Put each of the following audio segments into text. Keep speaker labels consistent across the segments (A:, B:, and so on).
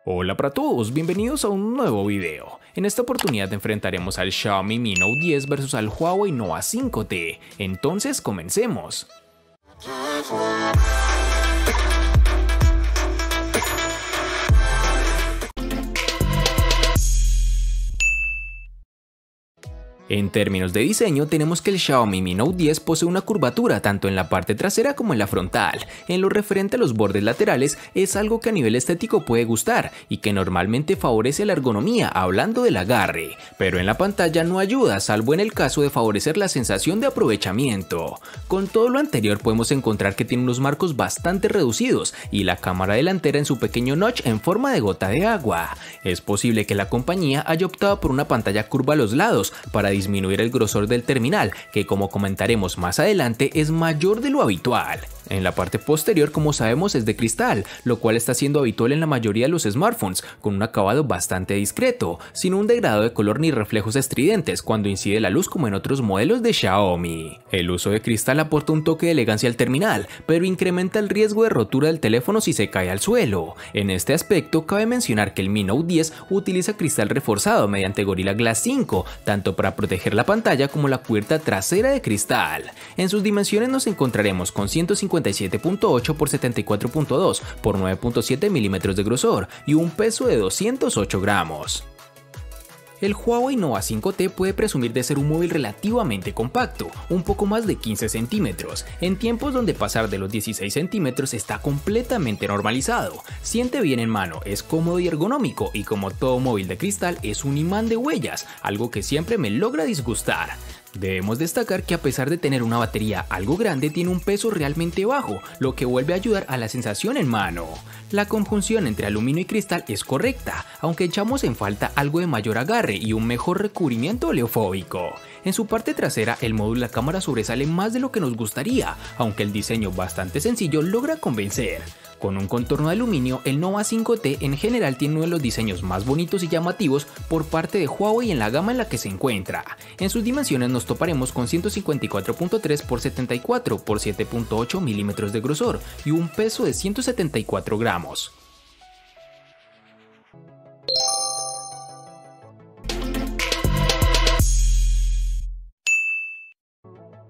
A: Hola para todos, bienvenidos a un nuevo video. En esta oportunidad enfrentaremos al Xiaomi Mi Note 10 versus al Huawei Nova 5T. Entonces comencemos. En términos de diseño, tenemos que el Xiaomi Mi Note 10 posee una curvatura tanto en la parte trasera como en la frontal. En lo referente a los bordes laterales, es algo que a nivel estético puede gustar y que normalmente favorece la ergonomía hablando del agarre, pero en la pantalla no ayuda, salvo en el caso de favorecer la sensación de aprovechamiento. Con todo lo anterior podemos encontrar que tiene unos marcos bastante reducidos y la cámara delantera en su pequeño notch en forma de gota de agua. Es posible que la compañía haya optado por una pantalla curva a los lados para disminuir el grosor del terminal, que como comentaremos más adelante es mayor de lo habitual. En la parte posterior, como sabemos, es de cristal, lo cual está siendo habitual en la mayoría de los smartphones, con un acabado bastante discreto, sin un degradado de color ni reflejos estridentes cuando incide la luz como en otros modelos de Xiaomi. El uso de cristal aporta un toque de elegancia al terminal, pero incrementa el riesgo de rotura del teléfono si se cae al suelo. En este aspecto, cabe mencionar que el Mi Note 10 utiliza cristal reforzado mediante Gorilla Glass 5, tanto para proteger la pantalla como la cubierta trasera de cristal. En sus dimensiones nos encontraremos con 157.8 por 74.2 por 9.7 milímetros de grosor y un peso de 208 gramos. El Huawei Nova 5T puede presumir de ser un móvil relativamente compacto, un poco más de 15 centímetros, en tiempos donde pasar de los 16 centímetros está completamente normalizado. Siente bien en mano, es cómodo y ergonómico y como todo móvil de cristal es un imán de huellas, algo que siempre me logra disgustar. Debemos destacar que a pesar de tener una batería algo grande tiene un peso realmente bajo, lo que vuelve a ayudar a la sensación en mano. La conjunción entre aluminio y cristal es correcta, aunque echamos en falta algo de mayor agarre y un mejor recubrimiento oleofóbico. En su parte trasera el módulo de la cámara sobresale más de lo que nos gustaría, aunque el diseño bastante sencillo logra convencer. Con un contorno de aluminio, el Nova 5T en general tiene uno de los diseños más bonitos y llamativos por parte de Huawei en la gama en la que se encuentra. En sus dimensiones nos toparemos con 154.3 por 74 por 7.8 milímetros de grosor y un peso de 174 gramos.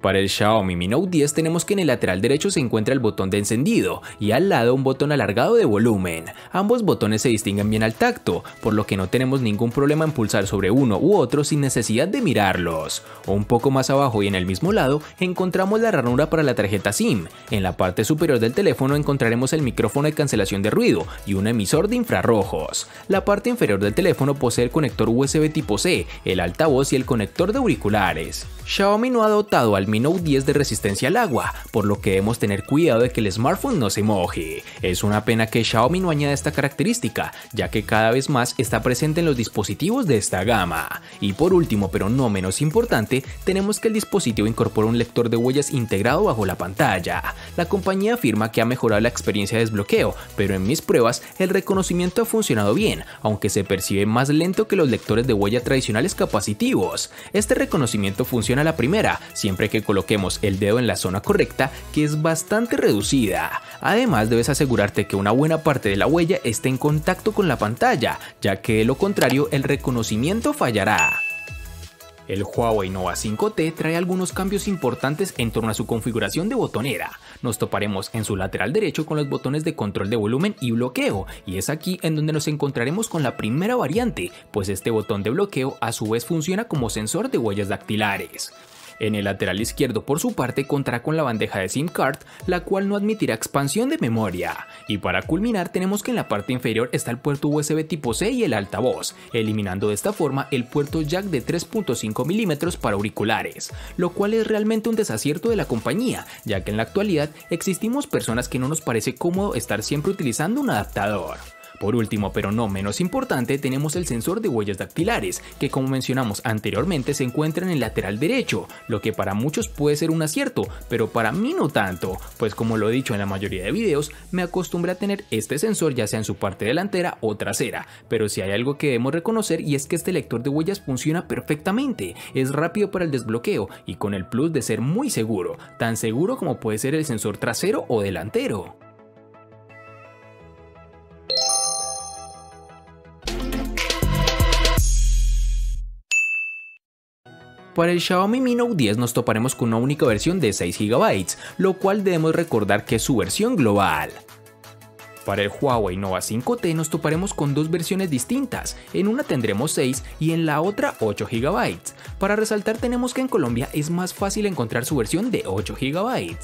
A: Para el Xiaomi Mi Note 10 tenemos que en el lateral derecho se encuentra el botón de encendido y al lado un botón alargado de volumen. Ambos botones se distinguen bien al tacto, por lo que no tenemos ningún problema en pulsar sobre uno u otro sin necesidad de mirarlos. Un poco más abajo y en el mismo lado encontramos la ranura para la tarjeta SIM. En la parte superior del teléfono encontraremos el micrófono de cancelación de ruido y un emisor de infrarrojos. La parte inferior del teléfono posee el conector USB tipo C, el altavoz y el conector de auriculares. Xiaomi no ha dotado al Mi Note 10 de resistencia al agua, por lo que debemos tener cuidado de que el smartphone no se moje. Es una pena que Xiaomi no añada esta característica, ya que cada vez más está presente en los dispositivos de esta gama. Y por último, pero no menos importante, tenemos que el dispositivo incorpora un lector de huellas integrado bajo la pantalla. La compañía afirma que ha mejorado la experiencia de desbloqueo, pero en mis pruebas el reconocimiento ha funcionado bien, aunque se percibe más lento que los lectores de huella tradicionales capacitivos. Este reconocimiento funciona a la primera, siempre que coloquemos el dedo en la zona correcta, que es bastante reducida. Además, debes asegurarte que una buena parte de la huella esté en contacto con la pantalla, ya que de lo contrario el reconocimiento fallará. El Huawei Nova 5T trae algunos cambios importantes en torno a su configuración de botonera. Nos toparemos en su lateral derecho con los botones de control de volumen y bloqueo, y es aquí en donde nos encontraremos con la primera variante, pues este botón de bloqueo a su vez funciona como sensor de huellas dactilares. En el lateral izquierdo, por su parte, contará con la bandeja de SIM card, la cual no admitirá expansión de memoria. Y para culminar, tenemos que en la parte inferior está el puerto USB tipo C y el altavoz, eliminando de esta forma el puerto jack de 3.5 milímetros para auriculares, lo cual es realmente un desacierto de la compañía, ya que en la actualidad existimos personas que no nos parece cómodo estar siempre utilizando un adaptador. Por último, pero no menos importante, tenemos el sensor de huellas dactilares, que como mencionamos anteriormente se encuentra en el lateral derecho, lo que para muchos puede ser un acierto, pero para mí no tanto, pues como lo he dicho en la mayoría de videos, me acostumbré a tener este sensor ya sea en su parte delantera o trasera, pero si hay algo que debemos reconocer y es que este lector de huellas funciona perfectamente, es rápido para el desbloqueo y con el plus de ser muy seguro, tan seguro como puede ser el sensor trasero o delantero. Para el Xiaomi Mi Note 10 nos toparemos con una única versión de 6 GB, lo cual debemos recordar que es su versión global. Para el Huawei Nova 5T nos toparemos con dos versiones distintas, en una tendremos 6 y en la otra 8 GB. Para resaltar tenemos que en Colombia es más fácil encontrar su versión de 8 GB.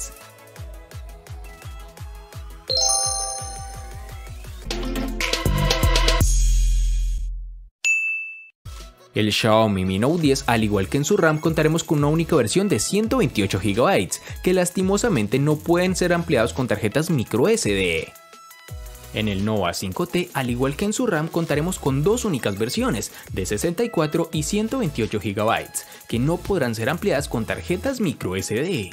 A: El Xiaomi Mi Note 10, al igual que en su RAM, contaremos con una única versión de 128 GB, que lastimosamente no pueden ser ampliados con tarjetas microSD. En el Nova 5T, al igual que en su RAM, contaremos con dos únicas versiones, de 64 y 128 GB, que no podrán ser ampliadas con tarjetas microSD.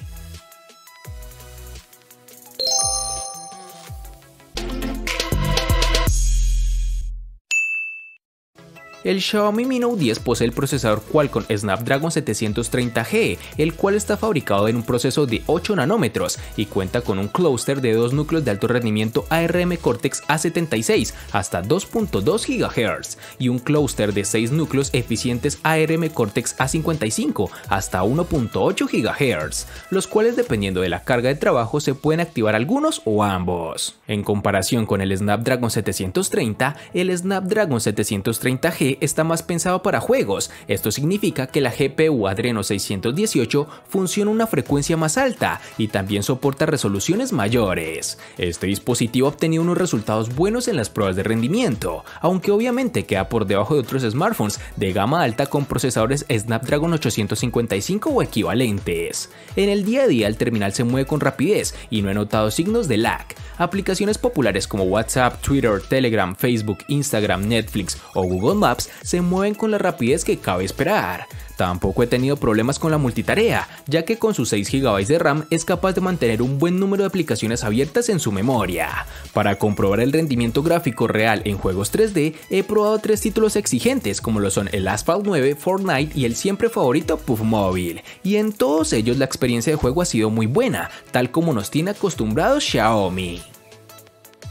A: El Xiaomi Mi Note 10 posee el procesador Qualcomm Snapdragon 730G, el cual está fabricado en un proceso de 8 nanómetros y cuenta con un clúster de dos núcleos de alto rendimiento ARM Cortex A76 hasta 2.2 GHz y un clúster de 6 núcleos eficientes ARM Cortex A55 hasta 1.8 GHz, los cuales dependiendo de la carga de trabajo se pueden activar algunos o ambos. En comparación con el Snapdragon 730, el Snapdragon 730G está más pensado para juegos. Esto significa que la GPU Adreno 618 funciona a una frecuencia más alta y también soporta resoluciones mayores. Este dispositivo ha obtenido unos resultados buenos en las pruebas de rendimiento, aunque obviamente queda por debajo de otros smartphones de gama alta con procesadores Snapdragon 855 o equivalentes. En el día a día el terminal se mueve con rapidez y no he notado signos de lag. Aplicaciones populares como WhatsApp, Twitter, Telegram, Facebook, Instagram, Netflix o Google Maps se mueven con la rapidez que cabe esperar. Tampoco he tenido problemas con la multitarea, ya que con sus 6 GB de RAM es capaz de mantener un buen número de aplicaciones abiertas en su memoria. Para comprobar el rendimiento gráfico real en juegos 3D, he probado 3 títulos exigentes como lo son el Asphalt 9, Fortnite y el siempre favorito PUBG Mobile, y en todos ellos la experiencia de juego ha sido muy buena, tal como nos tiene acostumbrados Xiaomi.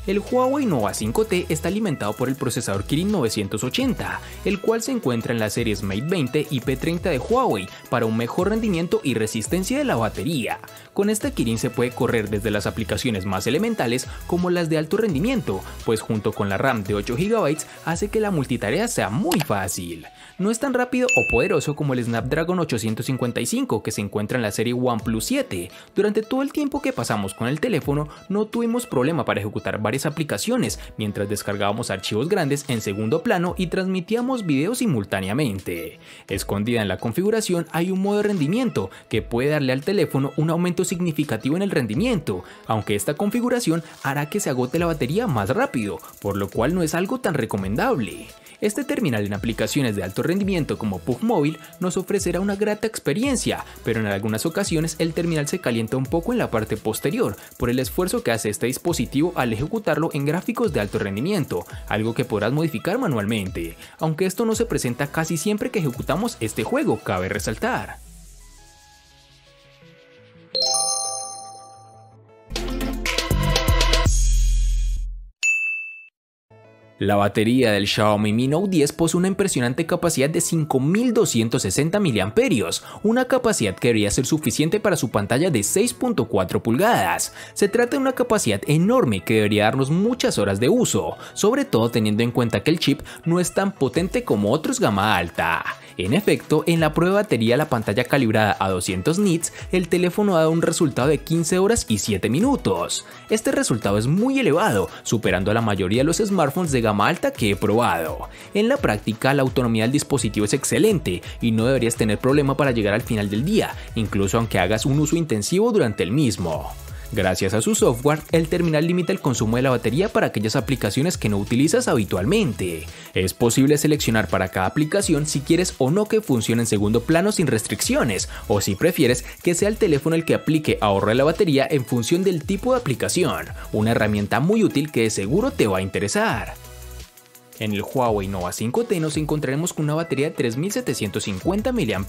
A: El Huawei Nova 5T está alimentado por el procesador Kirin 980, el cual se encuentra en las series Mate 20 y P30 de Huawei para un mejor rendimiento y resistencia de la batería. Con esta Kirin se puede correr desde las aplicaciones más elementales como las de alto rendimiento, pues junto con la RAM de 8 GB hace que la multitarea sea muy fácil. No es tan rápido o poderoso como el Snapdragon 855 que se encuentra en la serie OnePlus 7. Durante todo el tiempo que pasamos con el teléfono no tuvimos problema para ejecutar varias aplicaciones mientras descargábamos archivos grandes en segundo plano y transmitíamos videos simultáneamente. Escondida en la configuración hay un modo de rendimiento que puede darle al teléfono un aumento significativo en el rendimiento, aunque esta configuración hará que se agote la batería más rápido, por lo cual no es algo tan recomendable. Este terminal en aplicaciones de alto rendimiento como PUBG Mobile nos ofrecerá una grata experiencia, pero en algunas ocasiones el terminal se calienta un poco en la parte posterior por el esfuerzo que hace este dispositivo al ejecutarlo en gráficos de alto rendimiento, algo que podrás modificar manualmente, aunque esto no se presenta casi siempre que ejecutamos este juego, cabe resaltar. La batería del Xiaomi Mi Note 10 posee una impresionante capacidad de 5260 mAh, una capacidad que debería ser suficiente para su pantalla de 6.4 pulgadas. Se trata de una capacidad enorme que debería darnos muchas horas de uso, sobre todo teniendo en cuenta que el chip no es tan potente como otros gama alta. En efecto, en la prueba de batería la pantalla calibrada a 200 nits, el teléfono ha dado un resultado de 15 horas y 7 minutos. Este resultado es muy elevado, superando a la mayoría de los smartphones de gama alta que he probado. En la práctica, la autonomía del dispositivo es excelente y no deberías tener problema para llegar al final del día, incluso aunque hagas un uso intensivo durante el mismo. Gracias a su software, el terminal limita el consumo de la batería para aquellas aplicaciones que no utilizas habitualmente. Es posible seleccionar para cada aplicación si quieres o no que funcione en segundo plano sin restricciones, o si prefieres que sea el teléfono el que aplique ahorro de la batería en función del tipo de aplicación, una herramienta muy útil que de seguro te va a interesar. En el Huawei Nova 5T nos encontraremos con una batería de 3750 mAh,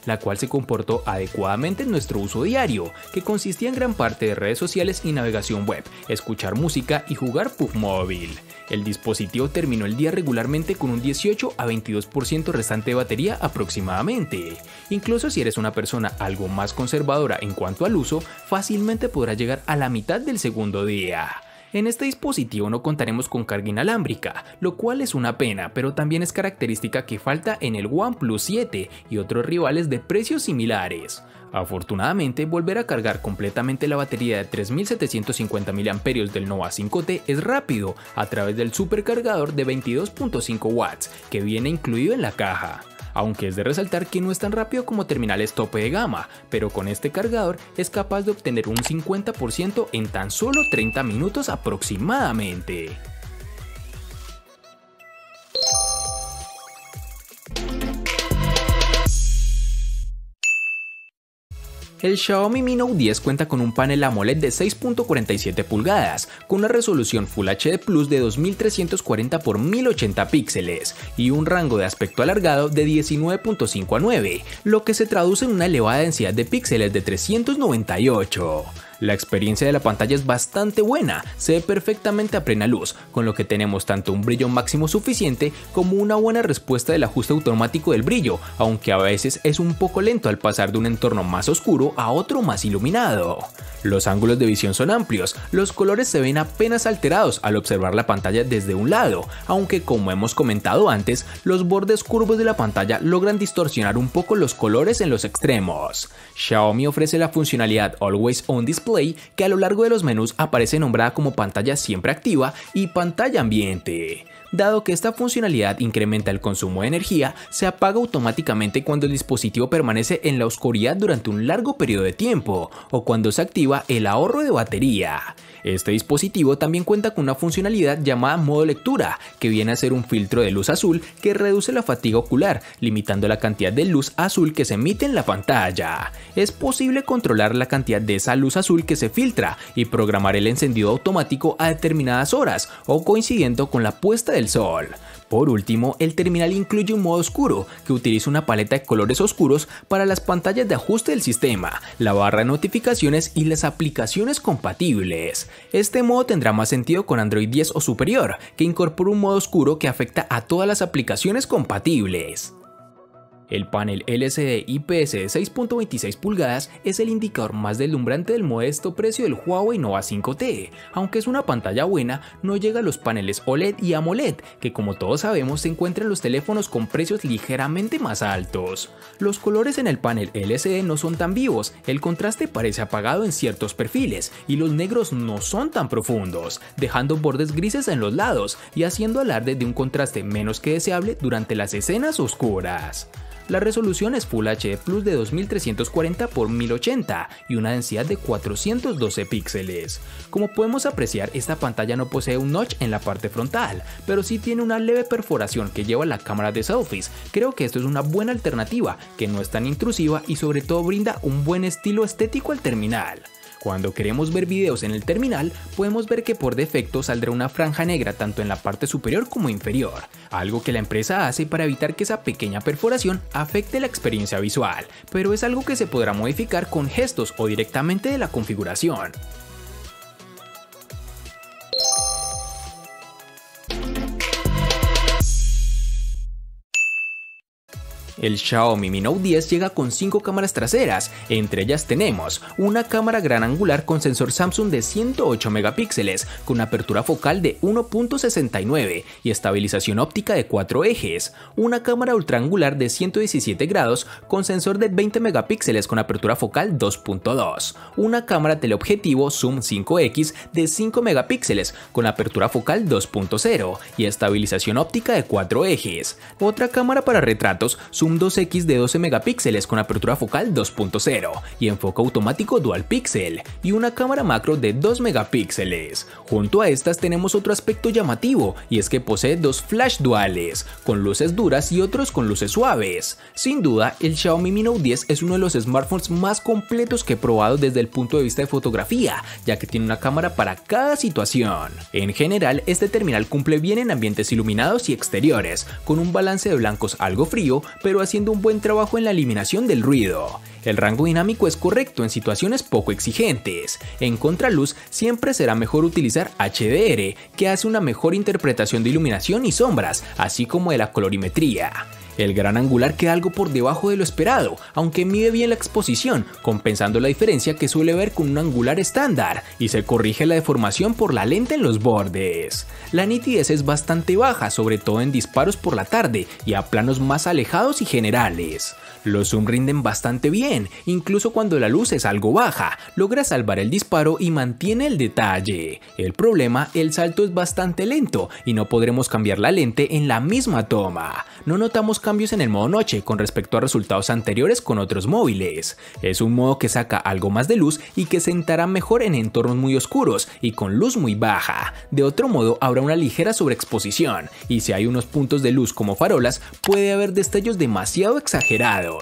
A: la cual se comportó adecuadamente en nuestro uso diario, que consistía en gran parte de redes sociales y navegación web, escuchar música y jugar PUBG móvil. El dispositivo terminó el día regularmente con un 18 a 22% restante de batería aproximadamente. Incluso si eres una persona algo más conservadora en cuanto al uso, fácilmente podrás llegar a la mitad del segundo día. En este dispositivo no contaremos con carga inalámbrica, lo cual es una pena, pero también es característica que falta en el OnePlus 7 y otros rivales de precios similares. Afortunadamente, volver a cargar completamente la batería de 3750 mAh del Nova 5T es rápido a través del supercargador de 22.5 watts que viene incluido en la caja. Aunque es de resaltar que no es tan rápido como terminales tope de gama, pero con este cargador es capaz de obtener un 50% en tan solo 30 minutos aproximadamente. El Xiaomi Mi Note 10 cuenta con un panel AMOLED de 6.47 pulgadas, con una resolución Full HD Plus de 2340 x 1080 píxeles y un rango de aspecto alargado de 19.5 a 9, lo que se traduce en una elevada densidad de píxeles de 398. La experiencia de la pantalla es bastante buena, se ve perfectamente a plena luz, con lo que tenemos tanto un brillo máximo suficiente como una buena respuesta del ajuste automático del brillo, aunque a veces es un poco lento al pasar de un entorno más oscuro a otro más iluminado. Los ángulos de visión son amplios, los colores se ven apenas alterados al observar la pantalla desde un lado, aunque como hemos comentado antes, los bordes curvos de la pantalla logran distorsionar un poco los colores en los extremos. Xiaomi ofrece la funcionalidad Always On Display, que a lo largo de los menús aparece nombrada como pantalla siempre activa y pantalla ambiente. Dado que esta funcionalidad incrementa el consumo de energía, se apaga automáticamente cuando el dispositivo permanece en la oscuridad durante un largo periodo de tiempo, o cuando se activa el ahorro de batería. Este dispositivo también cuenta con una funcionalidad llamada modo lectura, que viene a ser un filtro de luz azul que reduce la fatiga ocular, limitando la cantidad de luz azul que se emite en la pantalla. Es posible controlar la cantidad de esa luz azul que se filtra y programar el encendido automático a determinadas horas o coincidiendo con la puesta del sol. Por último, el terminal incluye un modo oscuro, que utiliza una paleta de colores oscuros para las pantallas de ajuste del sistema, la barra de notificaciones y las aplicaciones compatibles. Este modo tendrá más sentido con Android 10 o superior, que incorpora un modo oscuro que afecta a todas las aplicaciones compatibles. El panel LCD IPS de 6.26 pulgadas es el indicador más deslumbrante del modesto precio del Huawei Nova 5T. Aunque es una pantalla buena, no llega a los paneles OLED y AMOLED, que como todos sabemos se encuentran en los teléfonos con precios ligeramente más altos. Los colores en el panel LCD no son tan vivos, el contraste parece apagado en ciertos perfiles y los negros no son tan profundos, dejando bordes grises en los lados y haciendo alarde de un contraste menos que deseable durante las escenas oscuras. La resolución es Full HD Plus de 2340 x 1080 y una densidad de 412 píxeles. Como podemos apreciar, esta pantalla no posee un notch en la parte frontal, pero sí tiene una leve perforación que lleva a la cámara de selfies. Creo que esto es una buena alternativa, que no es tan intrusiva y sobre todo brinda un buen estilo estético al terminal. Cuando queremos ver videos en el terminal, podemos ver que por defecto saldrá una franja negra tanto en la parte superior como inferior, algo que la empresa hace para evitar que esa pequeña perforación afecte la experiencia visual, pero es algo que se podrá modificar con gestos o directamente de la configuración. El Xiaomi Mi Note 10 llega con 5 cámaras traseras, entre ellas tenemos una cámara gran angular con sensor Samsung de 108 megapíxeles, con apertura focal de 1.69 y estabilización óptica de 4 ejes, una cámara ultraangular de 117 grados con sensor de 20 megapíxeles con apertura focal 2.2, una cámara teleobjetivo Zoom 5X de 5 megapíxeles con apertura focal 2.0 y estabilización óptica de 4 ejes, otra cámara para retratos Zoom zoom 2x de 12 megapíxeles con apertura focal 2.0 y enfoque automático dual píxel, y una cámara macro de 2 megapíxeles. Junto a estas tenemos otro aspecto llamativo, y es que posee dos flash duales, con luces duras y otros con luces suaves. Sin duda, el Xiaomi Mi Note 10 es uno de los smartphones más completos que he probado desde el punto de vista de fotografía, ya que tiene una cámara para cada situación. En general, este terminal cumple bien en ambientes iluminados y exteriores, con un balance de blancos algo frío, pero haciendo un buen trabajo en la eliminación del ruido. El rango dinámico es correcto en situaciones poco exigentes. En contraluz siempre será mejor utilizar HDR, que hace una mejor interpretación de iluminación y sombras, así como de la colorimetría. El gran angular queda algo por debajo de lo esperado, aunque mide bien la exposición, compensando la diferencia que suele ver con un angular estándar, y se corrige la deformación por la lente en los bordes. La nitidez es bastante baja, sobre todo en disparos por la tarde y a planos más alejados y generales. Los zoom rinden bastante bien, incluso cuando la luz es algo baja, logra salvar el disparo y mantiene el detalle. El problema, el salto es bastante lento y no podremos cambiar la lente en la misma toma. No notamos cambios en el modo noche con respecto a resultados anteriores con otros móviles. Es un modo que saca algo más de luz y que sentará mejor en entornos muy oscuros y con luz muy baja. De otro modo habrá una ligera sobreexposición, y si hay unos puntos de luz como farolas, puede haber destellos demasiado exagerados.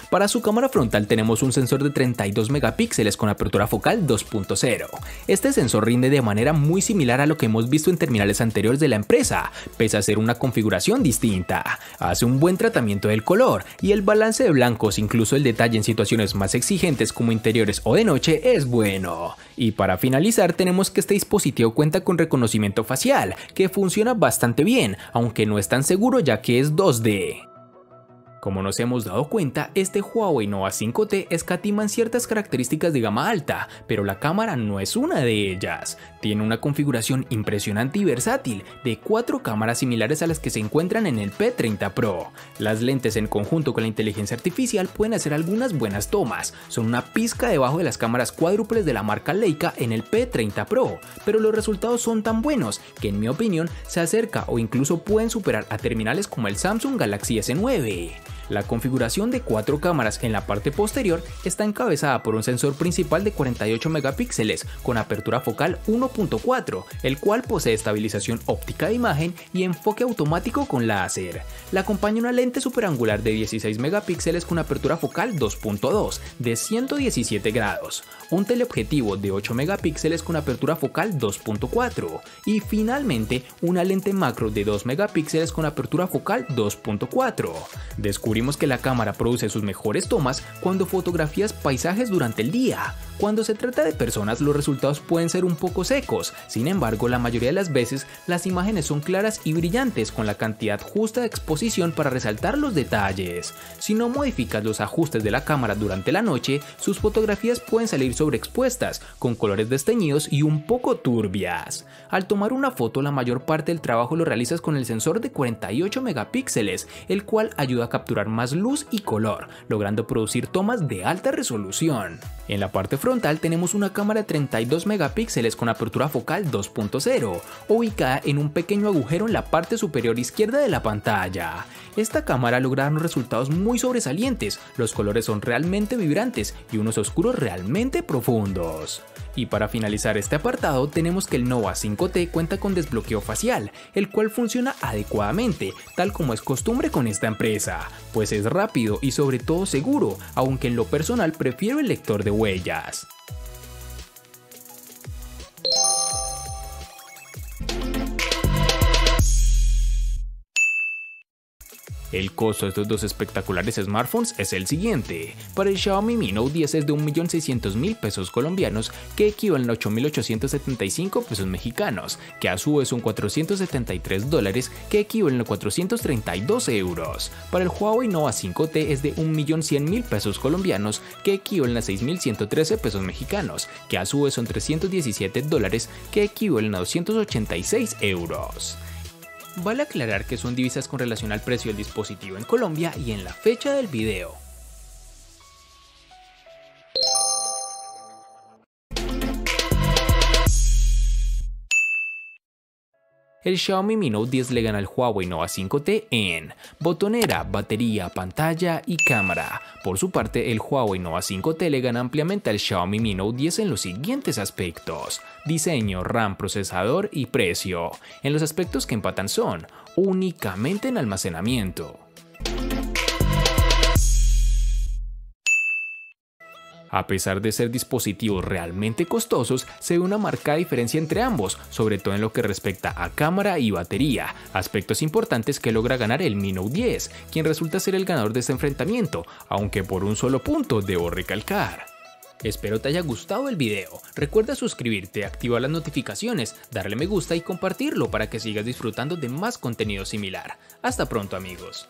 A: Para su cámara frontal tenemos un sensor de 32 megapíxeles con apertura focal 2.0. Este sensor rinde de manera muy similar a lo que hemos visto en terminales anteriores de la empresa, pese a ser una configuración distinta. Hace un buen tratamiento del color y el balance de blancos, incluso el detalle en situaciones más exigentes como interiores o de noche, es bueno. Y para finalizar tenemos que este dispositivo cuenta con reconocimiento facial, que funciona bastante bien, aunque no es tan seguro ya que es 2D. Como nos hemos dado cuenta, este Huawei Nova 5T escatima en ciertas características de gama alta, pero la cámara no es una de ellas. Tiene una configuración impresionante y versátil, de 4 cámaras similares a las que se encuentran en el P30 Pro. Las lentes en conjunto con la inteligencia artificial pueden hacer algunas buenas tomas, son una pizca debajo de las cámaras cuádruples de la marca Leica en el P30 Pro, pero los resultados son tan buenos que en mi opinión se acerca o incluso pueden superar a terminales como el Samsung Galaxy S9. La configuración de 4 cámaras en la parte posterior está encabezada por un sensor principal de 48 megapíxeles con apertura focal 1.4, el cual posee estabilización óptica de imagen y enfoque automático con láser. Le acompaña una lente superangular de 16 megapíxeles con apertura focal 2.2 de 117 grados, un teleobjetivo de 8 megapíxeles con apertura focal 2.4 y finalmente una lente macro de 2 megapíxeles con apertura focal 2.4. Descubrimos que la cámara produce sus mejores tomas cuando fotografías paisajes durante el día. Cuando se trata de personas, los resultados pueden ser un poco secos, sin embargo la mayoría de las veces las imágenes son claras y brillantes con la cantidad justa de exposición para resaltar los detalles. Si no modificas los ajustes de la cámara durante la noche, sus fotografías pueden salir sobreexpuestas, con colores desteñidos y un poco turbias. Al tomar una foto, la mayor parte del trabajo lo realizas con el sensor de 48 megapíxeles, el cual ayuda a capturar más luz y color, logrando producir tomas de alta resolución. En la parte frontal tenemos una cámara de 32 megapíxeles con apertura focal 2.0, ubicada en un pequeño agujero en la parte superior izquierda de la pantalla. Esta cámara logra unos resultados muy sobresalientes, los colores son realmente vibrantes y unos oscuros realmente profundos. Y para finalizar este apartado tenemos que el Nova 5T cuenta con desbloqueo facial, el cual funciona adecuadamente, tal como es costumbre con esta empresa, pues es rápido y sobre todo seguro, aunque en lo personal prefiero el lector de huellas. El costo de estos dos espectaculares smartphones es el siguiente. Para el Xiaomi Mi Note 10 es de 1.600.000 pesos colombianos, que equivalen a 8.875 pesos mexicanos, que a su vez son $473, que equivalen a 432 euros. Para el Huawei Nova 5T es de 1.100.000 pesos colombianos, que equivalen a 6.113 pesos mexicanos, que a su vez son $317, que equivalen a 286 euros. Vale aclarar que son divisas con relación al precio del dispositivo en Colombia y en la fecha del video. El Xiaomi Mi Note 10 le gana al Huawei Nova 5T en botonera, batería, pantalla y cámara. Por su parte, el Huawei Nova 5T le gana ampliamente al Xiaomi Mi Note 10 en los siguientes aspectos: diseño, RAM, procesador y precio. En los aspectos que empatan son únicamente en almacenamiento. A pesar de ser dispositivos realmente costosos, se ve una marcada diferencia entre ambos, sobre todo en lo que respecta a cámara y batería, aspectos importantes que logra ganar el Mi Note 10, quien resulta ser el ganador de este enfrentamiento, aunque por un solo punto debo recalcar. Espero te haya gustado el video, recuerda suscribirte, activar las notificaciones, darle me gusta y compartirlo para que sigas disfrutando de más contenido similar. Hasta pronto amigos.